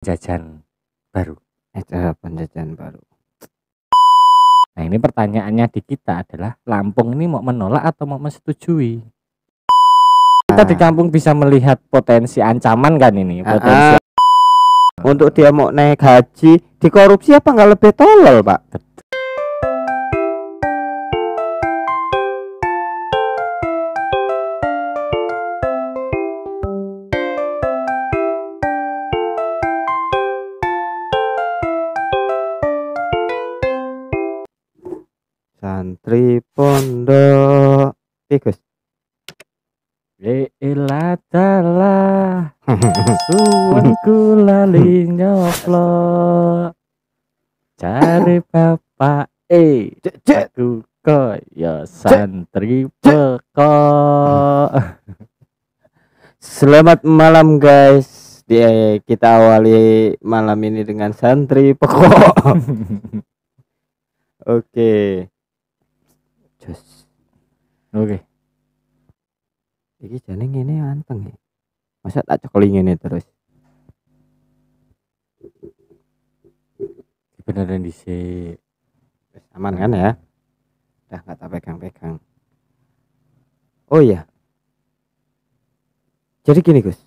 Jajan baru. Cara penjajahan baru. Nah, ini pertanyaannya di kita adalah Lampung ini mau menolak atau mau menyetujui? Kita di kampung bisa melihat potensi ancaman kan ini, potensi. Untuk dia mau naik haji, dikorupsi apa nggak lebih tolol, Pak? Santri pondok tikus. Ilatlah suwenku lali nyoplok cari bapak aku koyo santri pekok. Selamat malam guys. Kita awali malam ini dengan santri pekok. Oke. Oke. Iki jane ngene anteng ya. Masa tak cekeli ngene terus. Beneran dhisik. Aman kan ya? Udah enggak tak pegang-pegang. Oh iya. Jadi gini, Gus.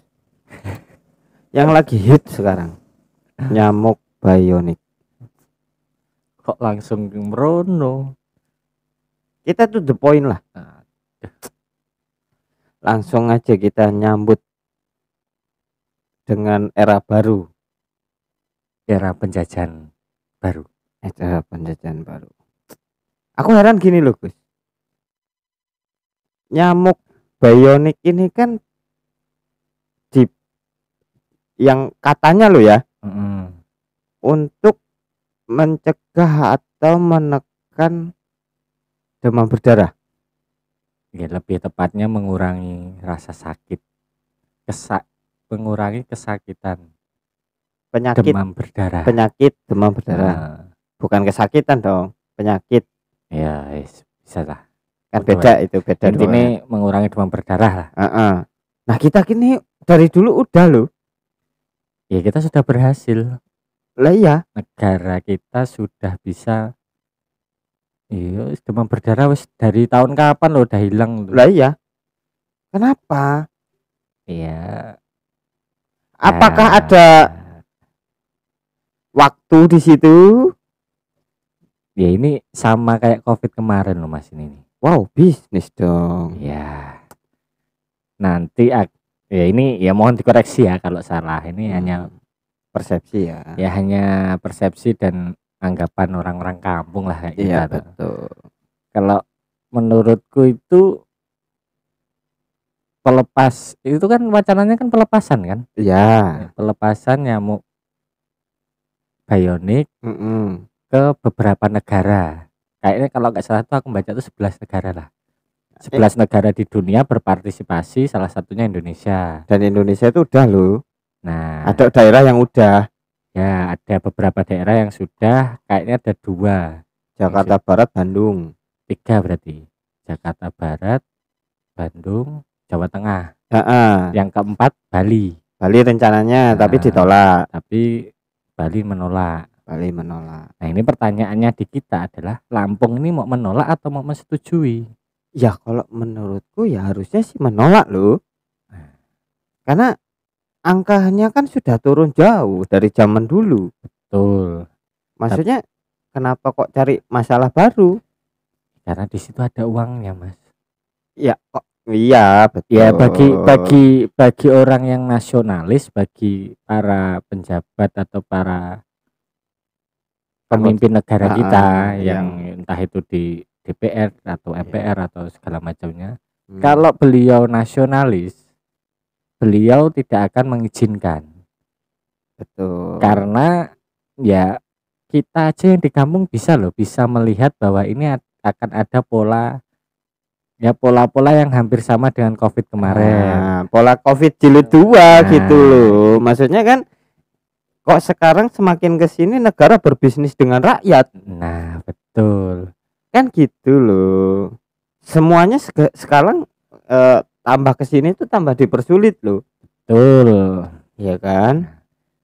Yang lagi hit sekarang nyamuk bionik. Kok langsung merono? Kita tuh the point lah. Langsung aja kita nyambut dengan era baru, era penjajahan baru. Era penjajahan baru. Aku heran gini loh, Gus. Nyamuk bionik ini kan yang katanya lo ya, untuk mencegah atau menekan demam berdarah. Ya, lebih tepatnya mengurangi rasa sakit, mengurangi kesakitan, penyakit demam berdarah. Bukan kesakitan dong, penyakit. Ya, bisa lah. Kan beda itu, beda. Intinya mengurangi demam berdarah lah. Nah, kita kini dari dulu udah loh. Ya, kita sudah berhasil. Lah iya, negara kita sudah bisa. Iya, demam berdarah wis dari tahun kapan lo udah hilang tuh. Lah iya. Kenapa? Iya. Apakah ada waktu di situ? Ya ini sama kayak COVID kemarin loh Mas ini. Wow, bisnis dong. Ya. Nanti ya ini ya mohon dikoreksi ya kalau salah. Ini hanya persepsi ya. Ya hanya persepsi dan anggapan orang-orang kampung lah kayak iya, gitu. Betul. Kalau menurutku itu pelepas itu kan wacananya kan pelepasan kan? Iya. Pelepasan nyamuk bionik ke beberapa negara. Kayaknya kalau nggak salah tuh aku baca tuh 11 negara lah. 11 negara di dunia berpartisipasi, salah satunya Indonesia. Dan Indonesia itu udah loh. Nah, ada daerah yang udah. Ya, ada beberapa daerah yang sudah, kayaknya ada 2. Jakarta Barat, Bandung. 3 berarti. Jakarta Barat, Bandung, Jawa Tengah. Yang keempat Bali. Bali rencananya tapi ditolak. Tapi Bali menolak. Nah, ini pertanyaannya di kita adalah Lampung ini mau menolak atau mau menyetujui? Ya kalau menurutku ya harusnya sih menolak loh. Karena angkanya kan sudah turun jauh dari zaman dulu. Betul. Maksudnya kenapa kok cari masalah baru? Karena di situ ada uangnya, Mas. Ya kok iya, betul. Ya bagi orang yang nasionalis, bagi para penjabat atau para pemimpin negara kita yang entah itu di DPR atau MPR atau segala macamnya. Kalau beliau nasionalis, beliau tidak akan mengizinkan. Betul. Karena ya kita aja yang di kampung bisa melihat bahwa ini akan ada pola-pola yang hampir sama dengan COVID kemarin. Pola COVID jilid 2 gitu loh. Maksudnya kan kok sekarang semakin kesini negara berbisnis dengan rakyat. Nah, betul. Kan gitu loh. Semuanya sekarang tambah kesini tuh tambah dipersulit loh. Betul. Iya kan?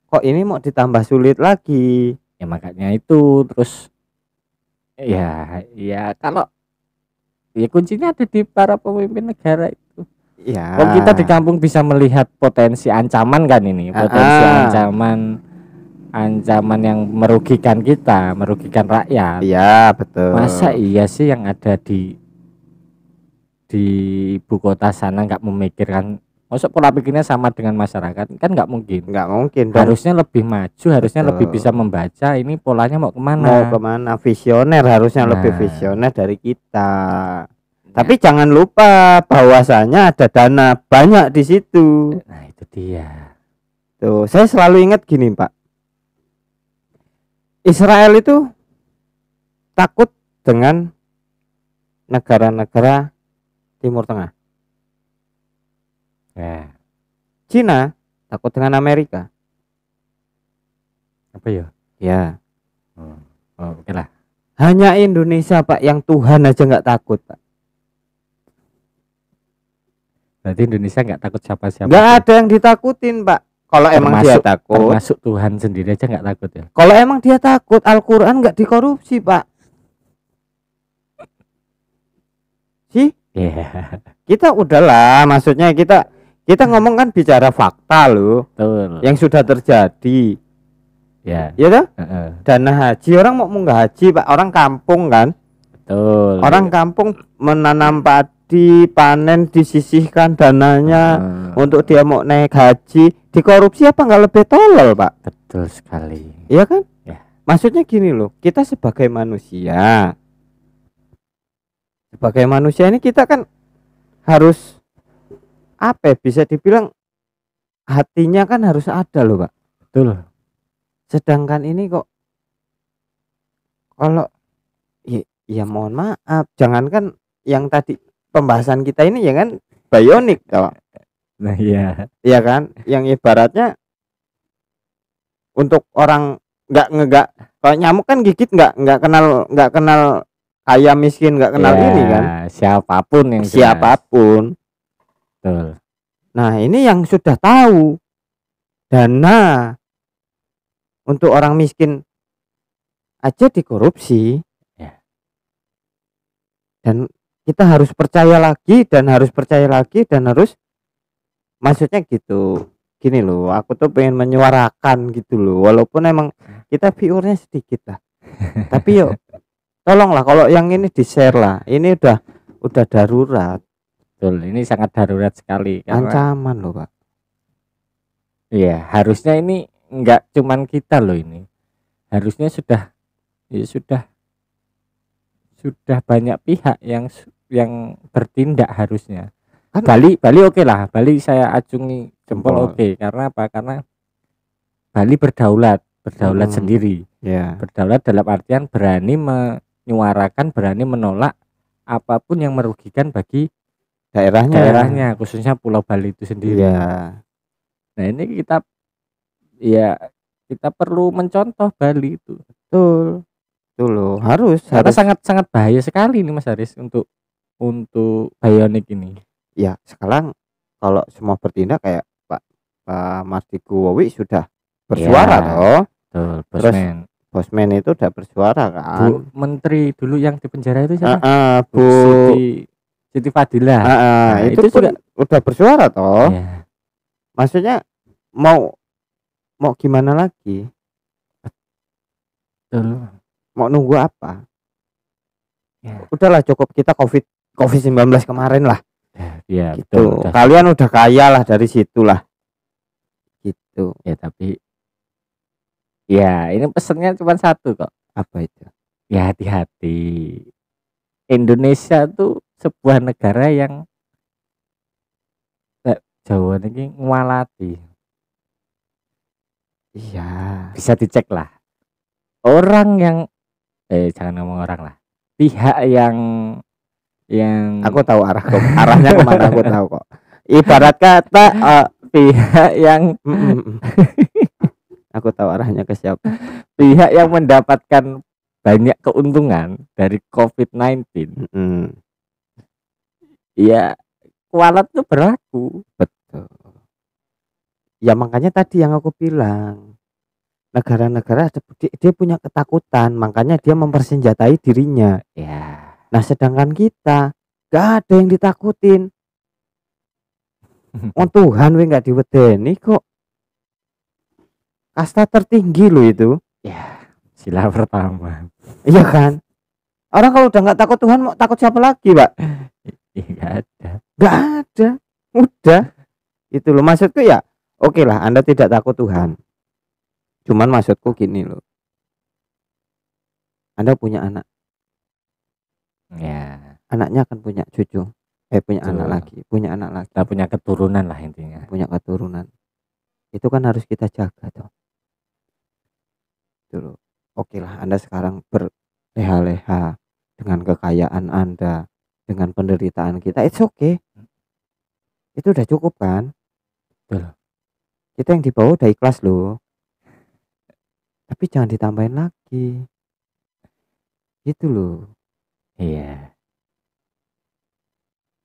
kok ini mau ditambah sulit lagi. Ya makanya itu terus ya kalau ya kuncinya ada di para pemimpin negara itu. Ya. Kalau kita di kampung bisa melihat potensi ancaman kan ini, potensi ancaman yang merugikan kita, merugikan rakyat. Iya, betul. Masa iya sih yang ada di ibu kota sana nggak memikirkan, masuk pola pikirnya sama dengan masyarakat kan nggak mungkin. Nggak mungkin dong. Harusnya lebih maju, harusnya Betul. lebih bisa membaca ini polanya mau kemana. Mau kemana, visioner, harusnya lebih visioner dari kita. Tapi jangan lupa bahwasanya ada dana banyak di situ. Nah itu dia. Tuh, saya selalu ingat gini Pak, Israel itu takut dengan negara-negara Timur Tengah. Ya. Cina takut dengan Amerika. Apa ya? Ya. Oke lah. Hanya Indonesia Pak yang Tuhan aja nggak takut Pak. Berarti Indonesia nggak takut siapa-siapa. Nggak ada yang ditakutin Pak. Kalau emang dia takut. Termasuk Tuhan sendiri aja nggak takut ya. Kalau emang dia takut, Al-Quran nggak dikorupsi Pak. Sih? Yeah. Kita udahlah, maksudnya kita ngomong kan bicara fakta loh. Betul. Yang sudah terjadi. Ya. Ya toh? Dana haji, orang mau nggak haji Pak, orang kampung kan. Betul. Orang kampung menanam padi, panen, disisihkan dananya untuk dia mau naik haji. Dikorupsi apa nggak lebih tolol Pak? Betul sekali. Iya kan? Ya. Maksudnya gini loh, kita sebagai manusia ini kita kan harus apa ya, bisa dibilang hatinya kan harus ada loh Pak. Betul. Sedangkan ini kok kalau ya mohon maaf, jangankan yang tadi pembahasan kita ini ya kan bionik Pak. Nah iya. Iya kan, yang ibaratnya untuk orang nggak kalau nyamuk kan gigit nggak kenal kaya miskin, nggak kenal ini kan, siapapun. Betul. Nah ini yang sudah tahu dana untuk orang miskin aja dikorupsi ya. Dan kita harus percaya lagi dan harus maksudnya gitu. Gini loh, aku tuh pengen menyuarakan gitu loh, walaupun emang kita viewernya sedikit lah. Tapi yuk tolonglah kalau yang ini di share lah, ini udah darurat. Betul, ini sangat darurat sekali karena ancaman loh Pak. Iya, harusnya ini enggak cuman kita loh, ini harusnya sudah banyak pihak yang bertindak harusnya. Kan Bali oke lah, Bali saya acungi jempol oke. Karena apa? Karena Bali berdaulat sendiri. Berdaulat dalam artian berani menyuarakan, berani menolak apapun yang merugikan bagi daerahnya, khususnya Pulau Bali itu sendiri. Nah ini kita perlu mencontoh Bali itu. Betul loh, harus sangat bahaya sekali ini Mas Haris untuk bionik ini. Ya sekarang kalau semua bertindak kayak Pak Martikuwowi sudah bersuara toh. Terus Bosman itu udah bersuara kan. Bu Menteri dulu yang di penjara itu siapa? Bu Siti Fadila. Itu juga udah bersuara toh. Maksudnya mau gimana lagi? Betul. Mau nunggu apa? Udahlah cukup kita COVID-19 kemarin lah. Ya gitu. Betul. Kalian udah kaya lah dari situlah. Gitu. Ya tapi ini pesennya cuma satu kok. Apa itu? Ya hati-hati. Indonesia tuh sebuah negara yang Jawa ini ngwalati. Iya. Bisa dicek lah. Orang yang jangan ngomong orang lah. Pihak yang aku tahu arahnya kemana, aku tahu kok. Ibarat kata pihak yang aku tahu arahnya ke siapa. Pihak yang mendapatkan banyak keuntungan dari COVID-19. Ya kualat tuh berlaku. Betul. Ya makanya tadi yang aku bilang, negara-negara dia punya ketakutan, makanya dia mempersenjatai dirinya. Ya. Nah, sedangkan kita gak ada yang ditakutin. Oh Tuhan, we nggak diwedeni kok. Kasta tertinggi loh itu. Ya, sila pertama. Iya kan? Orang kalau udah nggak takut Tuhan, mau takut siapa lagi, Pak? Nggak ada. Nggak ada. Udah. Itu loh maksudku ya. Oke lah, Anda tidak takut Tuhan. Cuman maksudku gini loh. Anda punya anak. Ya. Anaknya akan punya cucu. Punya Betul. anak lagi, punya anak lagi. Kita punya keturunan lah intinya. Punya keturunan. Itu kan harus kita jaga tuh. Itu loh. Oke lah, Anda sekarang berleha-leha dengan kekayaan Anda, dengan penderitaan kita. It's okay. Itu udah cukup kan? Betul. Kita yang di bawah udah ikhlas loh. Tapi jangan ditambahin lagi. Gitu loh. Iya.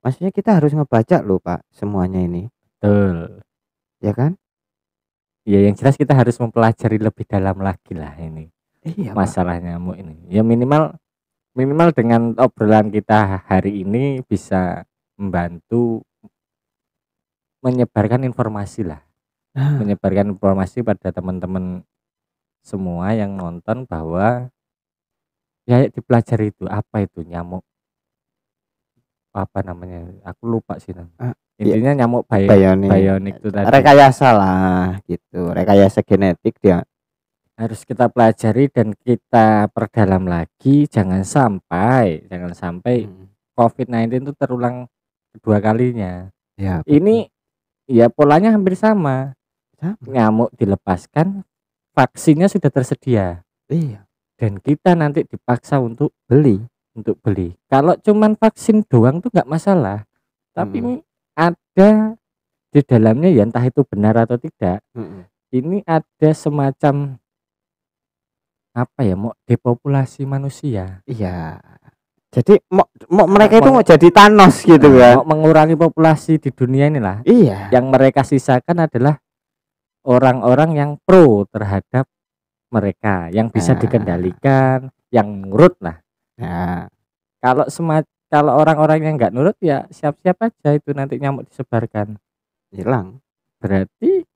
Maksudnya kita harus ngebaca loh Pak, semuanya ini. Betul. Ya kan? Ya yang jelas kita harus mempelajari lebih dalam lagi lah ini. Iya, masalah Pak. Nyamuk ini. Ya minimal dengan obrolan kita hari ini bisa membantu menyebarkan informasi lah. Menyebarkan informasi pada teman-teman semua yang nonton bahwa ya dipelajari itu apa itu nyamuk apa namanya, aku lupa sih intinya ya, nyamuk bionik itu tadi. Rekayasa lah gitu, rekayasa genetik dia harus kita pelajari dan kita perdalam lagi. Jangan sampai COVID-19 itu terulang kedua kalinya ya. Ini ya polanya hampir sama. Nyamuk dilepaskan, vaksinnya sudah tersedia. Iya. Dan kita nanti dipaksa untuk beli. Kalau cuman vaksin doang tuh nggak masalah. Tapi ini ada di dalamnya ya entah itu benar atau tidak. Ini ada semacam apa ya, mau depopulasi manusia. Iya. Jadi mau mereka itu mau jadi Thanos gitu kan. Mau mengurangi populasi di dunia inilah. Iya. Yang mereka sisakan adalah orang-orang yang pro terhadap mereka, yang bisa dikendalikan, yang nurut lah. Nah, kalau orang-orang yang nggak nurut ya siap-siap aja itu nanti nyamuk disebarkan, hilang. Berarti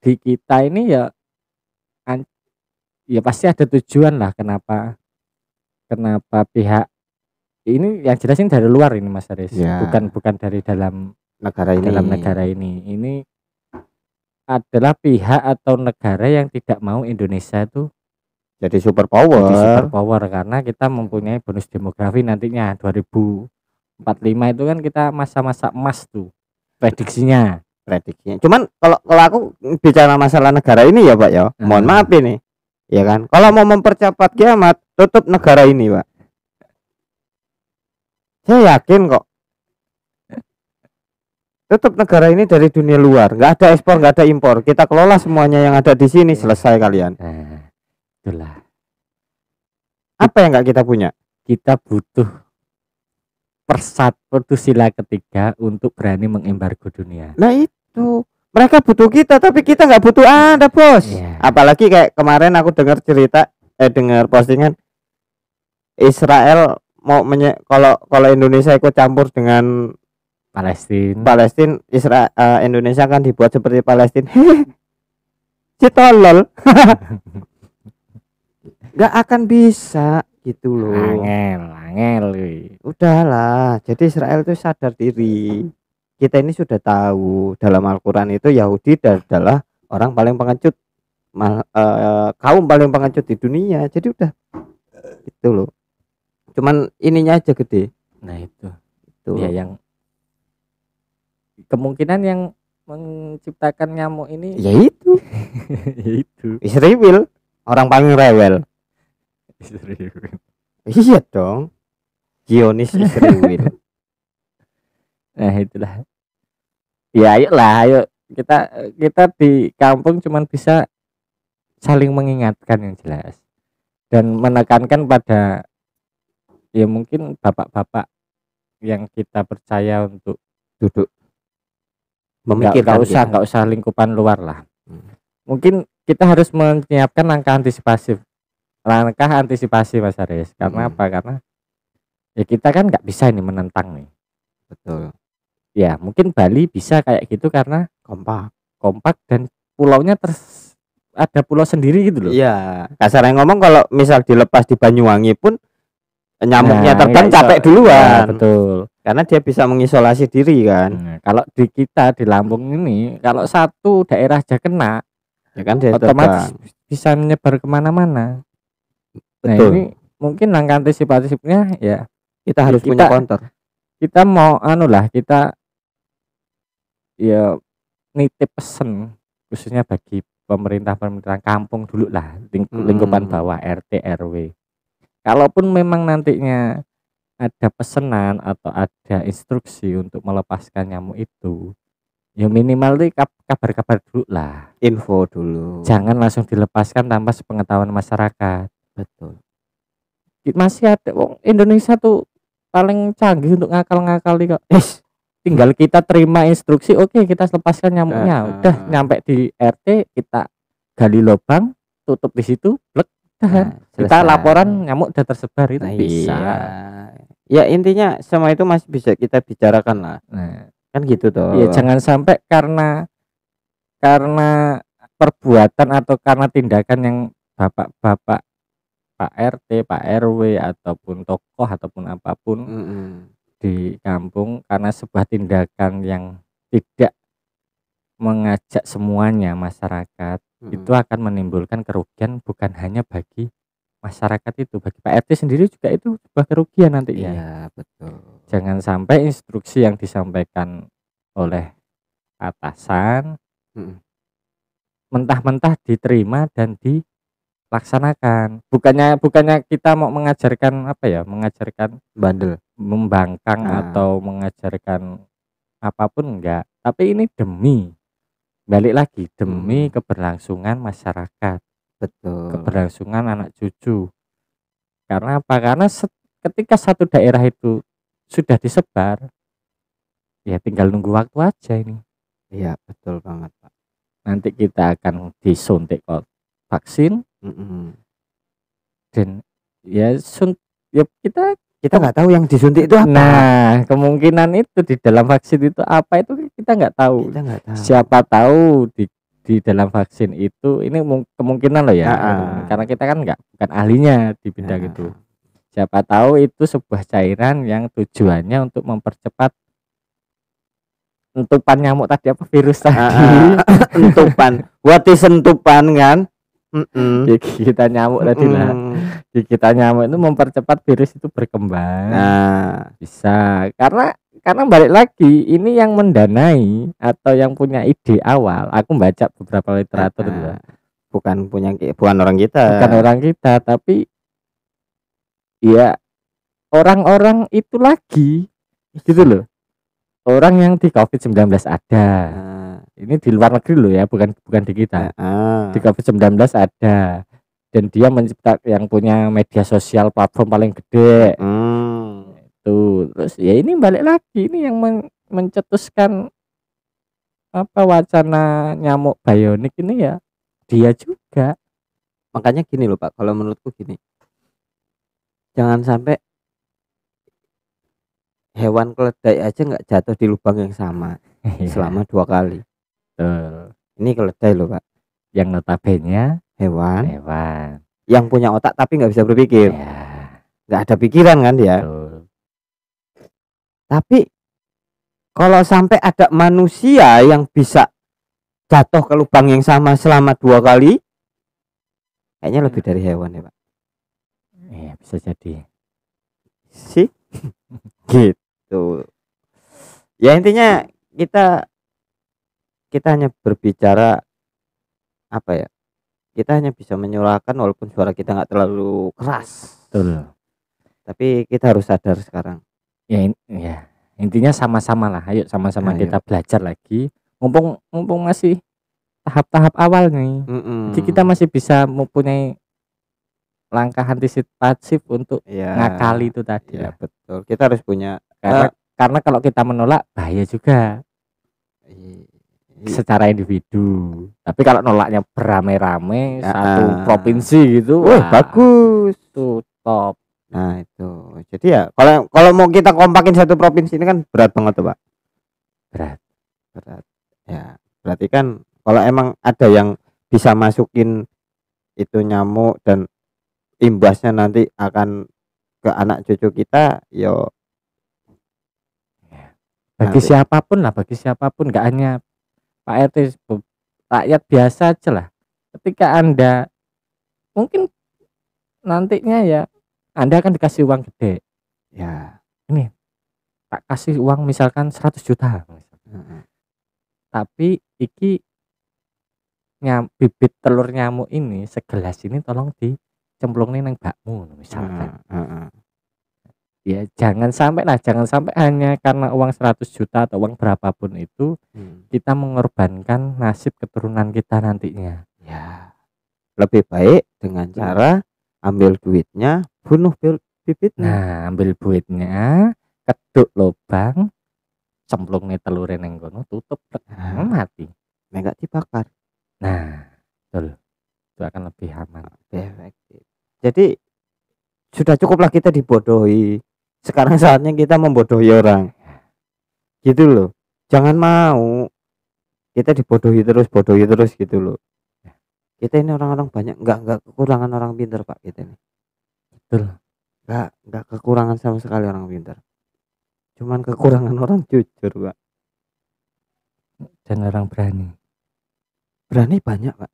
di kita ini ya pasti ada tujuan lah kenapa pihak ini yang jelasin dari luar ini Mas Aris ya. bukan dari dalam negara ini. Ini adalah pihak atau negara yang tidak mau Indonesia itu jadi super power karena kita mempunyai bonus demografi nantinya 2045 itu kan kita masa-masa emas tuh prediksinya. Cuman kalau aku bicara masalah negara ini ya Pak ya, mohon maaf ini ya kan, kalau mau mempercepat kiamat tutup negara ini Pak, saya yakin kok tutup negara ini dari dunia luar, nggak ada ekspor, nggak ada impor, kita kelola semuanya yang ada di sini, selesai kalian. Itulah apa yang nggak kita punya. Kita butuh persatu sila ketiga untuk berani mengembargo dunia. Nah itu mereka butuh kita tapi kita nggak butuh Anda bos. Apalagi kayak kemarin aku dengar cerita dengar postingan Israel mau kalau Indonesia ikut campur dengan Palestina Israel, Indonesia kan dibuat seperti Palestina. Si tolol. Gak akan bisa gitu loh. Angel. Udahlah. Jadi Israel itu sadar diri. Kita ini sudah tahu dalam Al-Quran itu Yahudi adalah orang paling pengecut, kaum paling pengecut di dunia. Jadi udah itu loh. Cuman ininya aja gede. Nah itu ya yang kemungkinan yang menciptakan nyamuk ini yaitu Israel, orang paling rewel. Iya dong, Zionis Israel. Nah itulah ya, ayo kita di kampung cuman bisa saling mengingatkan yang jelas dan menekankan pada ya mungkin bapak-bapak yang kita percaya untuk duduk memikirkan, nggak usah lingkupan luar lah. Mungkin kita harus menyiapkan langkah antisipasi Mas Aris. Karena apa? Karena ya kita kan nggak bisa ini menentang nih. Betul. Ya mungkin Bali bisa kayak gitu karena kompak dan pulaunya ada pulau sendiri gitu loh. Iya, kasarnya ngomong kalau misal dilepas di Banyuwangi pun nyamuknya terbang nggak capek iso. duluan. Ya, betul. Karena dia bisa mengisolasi diri kan. Kalau di kita di Lampung ini kalau satu daerah aja kena, Ya kan dia otomatis terbang. bisa menyebar kemana-mana. Nah Betul. ini mungkin langkah antisipatifnya ya Kita harus punya counter. kita mau kita ya nitip pesen khususnya bagi pemerintah kampung dulu lah, lingkupan bawah RT RW. Kalaupun memang nantinya ada pesanan atau ada instruksi untuk melepaskan nyamuk itu, ya minimal nih kabar-kabar dulu lah, info dulu. jangan langsung dilepaskan tanpa sepengetahuan masyarakat. Betul. Masih ada Indonesia tuh paling canggih untuk ngakal-ngakali kok. Tinggal kita terima instruksi, oke kita lepaskan nyamuknya, udah nyampe di RT kita gali lubang, tutup di situ, plek, kita laporan nyamuk udah tersebar itu bisa. Ya intinya semua itu masih bisa kita bicarakan lah. Kan gitu toh. Ya jangan sampai karena perbuatan atau karena tindakan yang bapak-bapak Pak RT, Pak RW ataupun tokoh ataupun apapun di kampung, karena sebuah tindakan yang tidak mengajak semuanya masyarakat, itu akan menimbulkan kerugian bukan hanya bagi masyarakat itu, bagi Pak RT sendiri juga itu sebuah kerugian nantinya. Iya, betul. Jangan sampai instruksi yang disampaikan oleh atasan mentah-mentah diterima dan dilaksanakan. Bukannya kita mau mengajarkan bandel, membangkang atau mengajarkan apapun, enggak, tapi ini balik lagi demi keberlangsungan masyarakat. Betul. Keberlangsungan anak cucu. Karena apa? Karena ketika satu daerah itu sudah disebar, ya tinggal nunggu waktu aja ini. Iya, betul banget, Pak. Nanti kita akan disuntik vaksin, dan ya kita nggak tahu yang disuntik itu apa. Nah, kemungkinan itu di dalam vaksin itu apa itu kita nggak tahu. Siapa tahu di dalam vaksin itu ini kemungkinan loh ya. Karena kita kan bukan ahlinya di bidang itu. Siapa tahu itu sebuah cairan yang tujuannya untuk mempercepat entupan nyamuk tadi, virus tadi. Entupan, buat sentupan kan. Kita nyamuk tadi lah. Kita nyamuk itu mempercepat virus itu berkembang. Bisa karena balik lagi ini yang mendanai atau yang punya ide awal. Aku baca beberapa literatur bukan orang kita, tapi ya orang-orang itu lagi gitu loh. Orang yang di COVID-19 ada. Ini di luar negeri loh ya, bukan di kita. Di COVID-19 ada, dan dia menciptakan yang punya media sosial platform paling gede. Itu terus ya ini balik lagi ini yang mencetuskan wacana nyamuk bionik ini ya dia juga. Makanya gini loh Pak, kalau menurutku gini, jangan sampai hewan keledai aja nggak jatuh di lubang yang sama selama 2 kali. Ini keledai loh Pak, yang notabene hewan yang punya otak tapi nggak bisa berpikir, nggak ada pikiran kan dia. Tapi kalau sampai ada manusia yang bisa jatuh ke lubang yang sama selama 2 kali, kayaknya lebih dari hewan ya Pak. Iya, bisa jadi sih. Gitu ya, intinya kita hanya berbicara kita hanya bisa menyuarakan walaupun suara kita nggak terlalu keras. Betul. Tapi kita harus sadar sekarang ya intinya sama-sama lah, ayo sama-sama kita belajar lagi, mumpung masih tahap-tahap awal nih. Jadi kita masih bisa mempunyai langkah antisipatif untuk ngakali itu tadi. Betul, kita harus punya karena kalau kita menolak bahaya juga. secara individu. Tapi kalau nolaknya beramai-ramai satu provinsi gitu, wah bagus tuh top. Nah itu jadi ya kalau mau kita kompakin satu provinsi ini kan berat banget tuh Pak. Berat ya, berarti kan kalau emang ada yang bisa masukin itu nyamuk dan imbasnya nanti akan ke anak cucu kita, yo bagi siapapun nggak hanya Pak RT, rakyat biasa aja lah. Ketika Anda mungkin nantinya ya Anda akan dikasih uang gede ya, ini tak kasih uang misalkan 100 juta tapi iki bibit telur nyamuk ini segelas ini tolong dicemplungin nang bakmu misalkan. Ya jangan sampai hanya karena uang 100 juta atau uang berapapun itu kita mengorbankan nasib keturunan kita nantinya. Ya lebih baik dengan cara ambil duitnya, bunuh bibitnya. Nah ambil duitnya, keduk lubang, cemplungnya telurin yang kono, tutup, mati. Enggak dibakar. Nah betul, itu akan lebih aman, lebih efektif. Jadi sudah cukuplah kita dibodohi. Sekarang saatnya kita membodohi orang. Gitu loh. Jangan mau kita dibodohi terus gitu loh. Kita ini orang-orang banyak enggak kekurangan orang pintar Pak kita ini. Betul. Enggak kekurangan sama sekali orang pintar. Cuman kekurangan orang jujur Pak. Dan orang berani. Berani banyak Pak.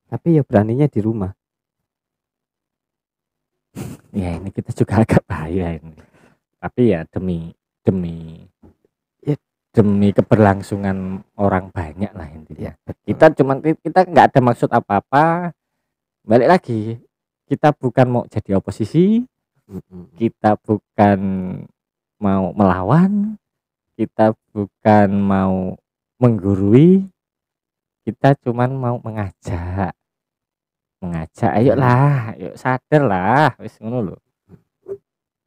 Tapi ya beraninya di rumah. Ya ini kita juga agak bahaya ini. Tapi ya demi keberlangsungan orang banyak lah intinya. Ya, kita nggak ada maksud apa-apa. Balik lagi, kita bukan mau jadi oposisi, kita bukan mau melawan, kita bukan mau menggurui, kita cuman mau mengajak, ayolah, yuk sadar lah, wis ngono lho.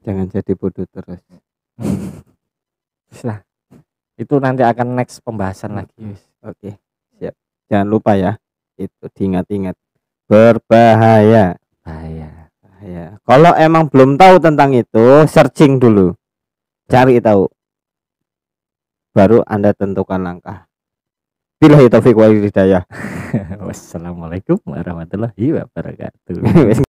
Jangan jadi bodoh terus. Lah. Itu nanti akan next pembahasan lagi. Oke, siap. Jangan lupa ya, itu diingat-ingat, berbahaya. Bahaya. Kalau emang belum tahu tentang itu, searching dulu, cari tahu, baru Anda tentukan langkah. Billahi taufiq wal hidayah. Wassalamualaikum warahmatullahi wabarakatuh.